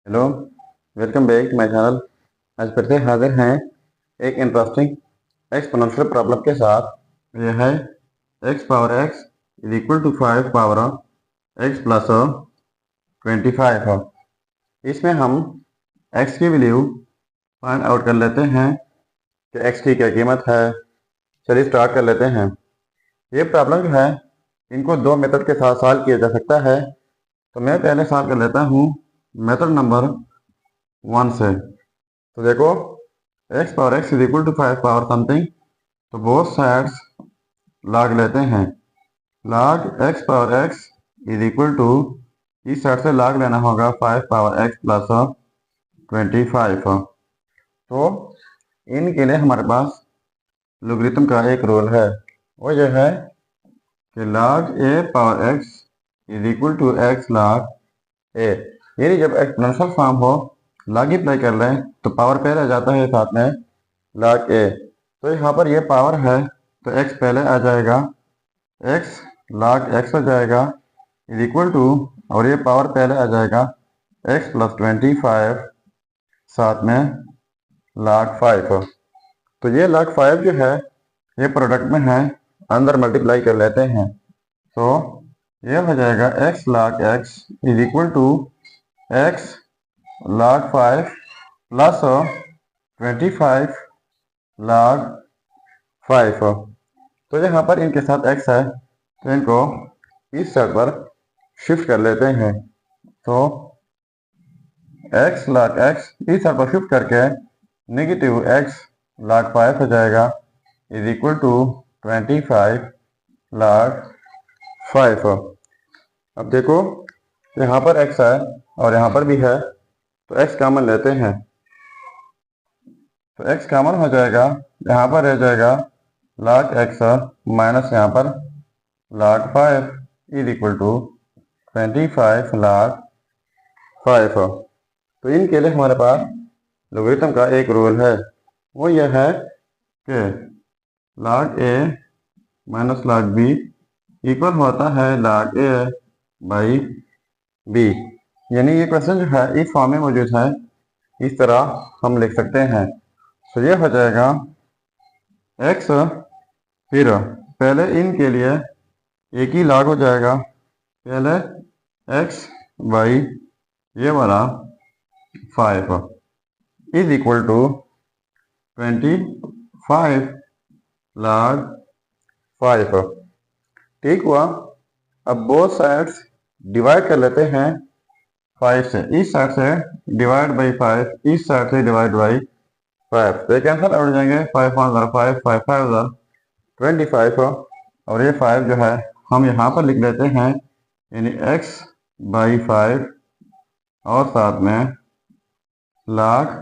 Hello, welcome back my channel. आज फिर से हाजिर हैं एक इंटरेस्टिंग एक्सपोनेंशियल प्रॉब्लम के साथ। यह है x power x is equal to 5 power x plus 25 है। इसमें हम x की वैल्यू फाइंड आउट कर लेते हैं कि x की क्या कीमत है। चलिए स्टार्ट कर लेते हैं। ये प्रॉब्लम जो है इनको दो मेथड के साथ सॉल्व किया जा सकता है। तो मैं पहले सॉल्व कर लेता हूँ मेथड नंबर 1 से। तो देखो, x power x is equal to 5 power something, तो बोथ साइड्स लॉग लेते हैं। Log x power x is equal to, इस साइड से लॉग लेना होगा 5 पावर x प्लस 25। तो इनके लिए हमारे पास लोगरिथम का एक रूल है, वो यह है कि log a power x is equal to x log a। यानी जब एक्सपोनेंशियल फॉर्म हो, लॉग अप्लाई कर लें तो पावर पहले आ जाता है साथ में log a। तो यहाँ पर ये पावर है तो x पहले आ जाएगा, x log x हो जाएगा इज इक्वल टू, और ये पावर पहले आ जाएगा x प्लस 25 साथ में log 5। तो ये log 5 जो है ये प्रोडक्ट में है, अंदर मल्टीप्लाई कर लेते हैं। तो ये हो जाएगा x log x is equal to x log 5 plus 25 log 5। तो यहाँ पर इनके साथ x है तो इनको इस साइड पर शिफ्ट कर लेते हैं। तो x log x इस साइड पर शिफ्ट करके नेगेटिव x log 5 हो जाएगा इज इक्वल टू 25 log 5। अब देखो, यहाँ पर x है और यहाँ पर भी है तो x कॉमन लेते हैं। तो x कॉमन हो जाएगा, यहाँ पर रह जाएगा log x माइनस यहाँ पर log 5 is equal to 25 log 5। तो इनके लिए हमारे पास लोगरिथम का एक रूल है, वो यह है कि log a minus log b equal होता है log a बाई b। यानी ये क्वेश्चन जो है इस फॉर्म में मौजूद है, इस तरह हम लिख सकते हैं। तो ये हो जाएगा x, फिर पहले इनके लिए एक ही log हो जाएगा, पहले x बाई ये वाला 5 इज इक्वल टू 25 log 5। ठीक हुआ। अब बोथ साइड्स डिवाइड कर लेते हैं 5 से। इस साइड से डिवाइड बाई 5, इस साइड से डिवाइड बाई 5, तो ये कैंसिल आउट हो जाएंगे। 5 5 5 5 5 25, और ये 5 जो है हम यहाँ पर लिख लेते हैं, यानी x बाई 5 और साथ में log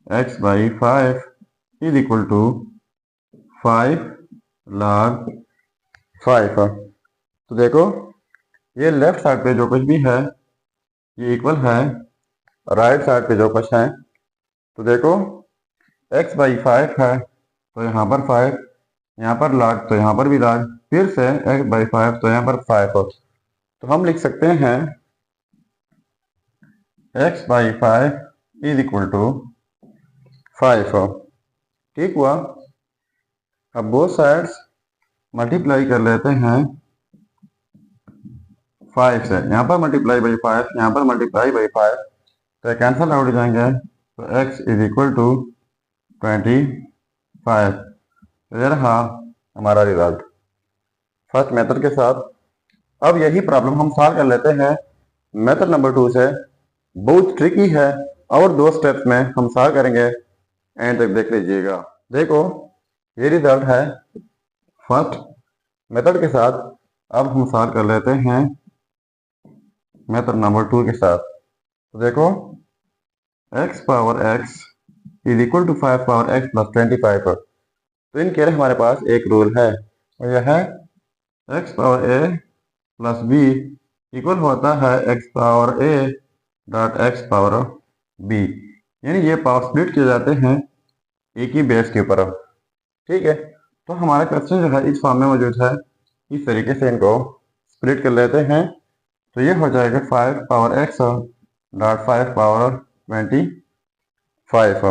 x by 5 is equal to 5 log 5। तो देखो, ये लेफ्ट साइड पे जो कुछ भी है ये इक्वल है राइट साइड पे जो कुछ है। तो देखो, x बाई 5 है तो यहाँ पर 5, यहाँ पर log तो यहाँ पर भी log, फिर से x बाई 5 तो यहाँ पर 5। तो हम लिख सकते हैं x by 5 is equal to 5। ठीक हुआ। अब बोथ साइड्स मल्टीप्लाई कर लेते हैं 5 से। यहाँ पर मल्टीप्लाई बाई 5, यहाँ पर मल्टीप्लाई बाई 5, तो कैंसिल आउट हो जाएंगे। तो x इज इक्वल टू 25। तो ये रहा हमारा रिजल्ट फर्स्ट मेथड के साथ। अब यही प्रॉब्लम हम सॉल्व कर लेते हैं मेथड नंबर 2 से। बहुत ट्रिकी है और 2 स्टेप्स में हम सॉल्व करेंगे, एंड तक देख लीजिएगा। देखो, ये रिजल्ट है फर्स्ट मेथड के साथ। अब हम सॉल्व कर लेते हैं मेथड नंबर 2 के साथ। तो देखो, x power x is equal to 5 power x plus 25। तो इनके लिए हमारे पास एक रूल है, और यह है x power a plus b equal होता है x power a dot x power b। यानी ये पावर स्प्लिट किए जाते हैं एक ही बेस के ऊपर। ठीक है। तो हमारा क्वेश्चन जो है इस फॉर्म में मौजूद है, इस तरीके से इनको स्प्लिट कर लेते हैं। तो ये हो जाएगा 5 पावर x डॉट 5 पावर 25।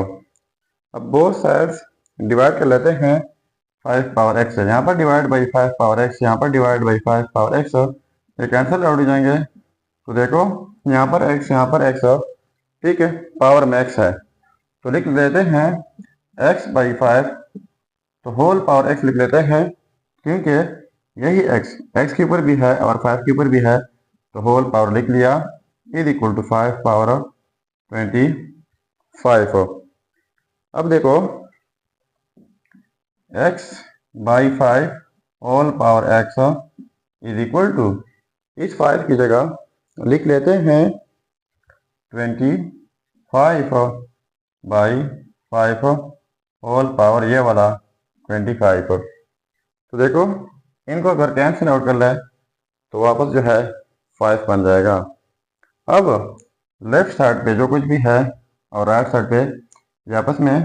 अब बोथ साइड्स डिवाइड कर लेते हैं 5 पावर x है, यहाँ पर डिवाइड बाई 5 पावर x, यहाँ पर डिवाइड बाई 5 पावर x, ये कैंसिल आउट हो जाएंगे। तो देखो यहाँ पर x, यहाँ पर x, ठीक है, पावर में x है तो लिख लेते हैं x बाई 5, तो होल पावर x लिख लेते हैं, क्योंकि यही x के ऊपर भी है और 5 के ऊपर भी है, तो होल पावर लिख लिया इज इक्वल टू 5 पावर 25। अब देखो x by 5 whole power x is equal to, इस 5 की जगह लिख लेते हैं 25 बाई 5 होल पावर ये वाला 25। तो देखो इनको अगर कैंसिल आउट कर ले तो वापस जो है 5 बन जाएगा। अब लेफ्ट साइड पे जो कुछ भी है और राइट साइड पे ये आपस में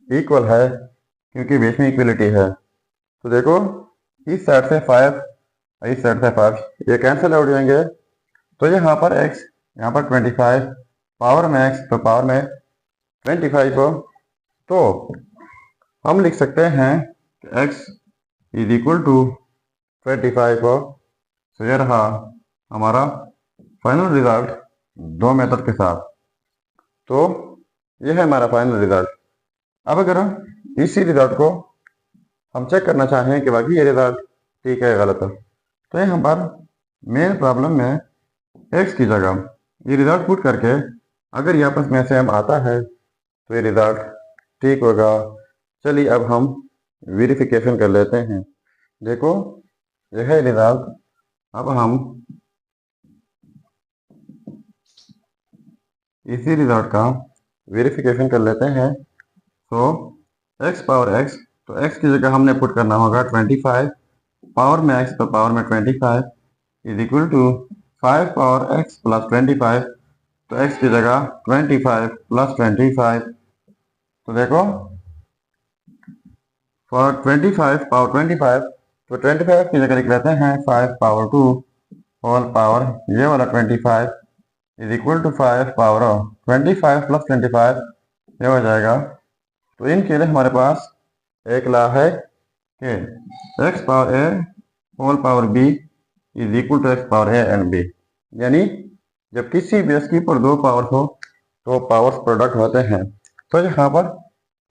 इक्वल है, क्योंकि बीच में इक्वलिटी है। तो देखो इस साइड से 5, इस साइड से 5, ये कैंसिल आउट हो जाएंगे, तो यहाँ पर x, यहाँ पर 25, पावर में x तो पावर में 25, तो हम लिख सकते हैं x इज इक्वल टू 25। तो ये रहा हमारा फाइनल रिजल्ट दो मेथड के साथ। तो ये है हमारा फाइनल रिजल्ट। अब अगर इसी रिजल्ट को हम चेक करना चाहें कि बाकी ये रिजल्ट ठीक है गलत है, तो यहाँ पर मेन प्रॉब्लम में x की जगह ये रिजल्ट पुट करके अगर ये आपस में सेम आता है तो ये रिजल्ट ठीक होगा। चलिए अब हम वेरिफिकेशन कर लेते हैं। देखो यह है रिजल्ट। अब हम इसी रिजल्ट का वेरिफिकेशन कर लेते हैं। तो x पावर x, तो x की जगह हमने पुट करना होगा 25, पावर में x तो पावर में 25 is equal to 5 power x plus 25, तो x की जगह 25 प्लस 25। तो देखो फॉर 25 पावर 25, तो 25 की जगह लिख लेते हैं 5 पावर 2 होल पावर ये वाला 25 is equal to 5 power 25 plus 25, ये हो जाएगा। तो इनके लिए हमारे पास एक लॉ है कि x power a whole power b is equal to x power a and b, यानी जब किसी बेस के ऊपर दो पावर्स हो तो पावर्स प्रोडक्ट होते हैं। तो यहाँ पर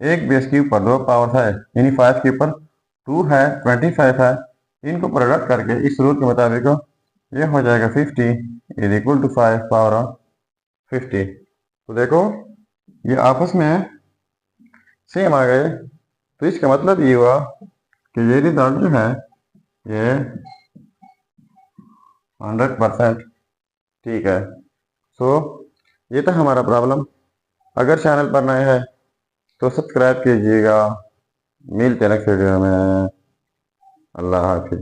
एक बेस के ऊपर दो पावर्स है, यानी 5 के ऊपर 2 है, 25 है, इनको प्रोडक्ट करके इस रूल के मुताबिक ये हो जाएगा 50 इज इक्वल टू 5 पावर 50। तो देखो ये आपस में सेम आ गए, तो इसका मतलब ये हुआ कि ये रिजल्ट जो है ये 100% ठीक है। सो ये था हमारा प्रॉब्लम। अगर चैनल पर नए हैं तो सब्सक्राइब कीजिएगा। मिलते हैं नेक्स्ट वीडियो में। अल्लाह हाफिज।